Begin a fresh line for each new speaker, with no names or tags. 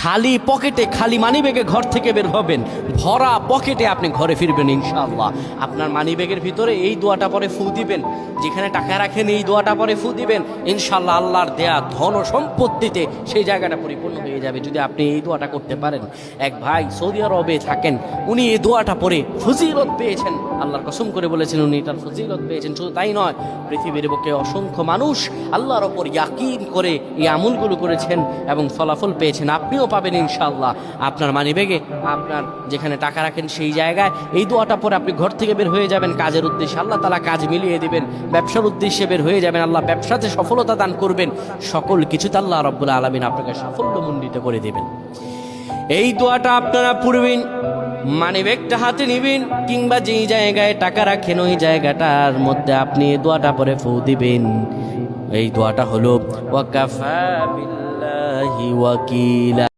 খালি পকেটে, খালি মানিব্যাগে ঘর থেকে বের হবেন, ভরা পকেটে আপনি ঘরে ফিরবেন ইনশাআল্লাহ। আপনার মানিব্যাগের ভিতরে এই দোয়াটা পরে ফু দিবেন, যেখানে টাকা রাখেন এই দোয়াটা পরে ফু দিবেন, ইনশাআল্লাহ আল্লাহর দেয়া ধন ও সম্পত্তিতে সেই জায়গাটা পরিপূর্ণ হয়ে যাবে যদি আপনি এই দোয়াটা করতে পারেন। এক ভাই সৌদি আরবে থাকেন, উনি এই দোয়াটা পরে ফজিলত পেয়েছেন, আল্লাহর কসম করে বলেছেন উনি এটার ফজিলত পেয়েছেন। শুধু তাই নয়, পৃথিবীর বুকে অসংখ্য মানুষ আল্লাহর ওপর ইয়াকিন করে এই আমলগুলো করেছেন এবং ফলাফল পেয়েছেন। আপনিও পাবেন ইনশাআল্লাহ। আপনার মানিব্যাগে, আপনার যেখানে টাকা রাখেন সেই জায়গায় এই দোয়াটা পরে আপনি ঘর থেকে বের হয়ে যাবেন কাজের উদ্দেশ্যে, আল্লাহ তাআলা কাজ মিলিয়ে দিবেন। ব্যবসার উদ্দেশ্যে বের হয়ে যাবেন, আল্লাহ ব্যবসাতে সফলতা দান করবেন। সকল কিছুতে আল্লাহ রাব্বুল আলামিন আপনাকে সাফল্যমণ্ডিত করে দেবেন। এই দোয়াটা আপনারা পড়বেন, মানিব্যাগটা হাতে নিবেন, কিংবা যেই জায়গায় টাকা রাখেন ওই জায়গাটার মধ্যে আপনি এই দোয়াটা পরে ফু দিবেন। এই দোয়াটা হলো ওয়াকাফা বিল্লাহি ওয়াকিলা।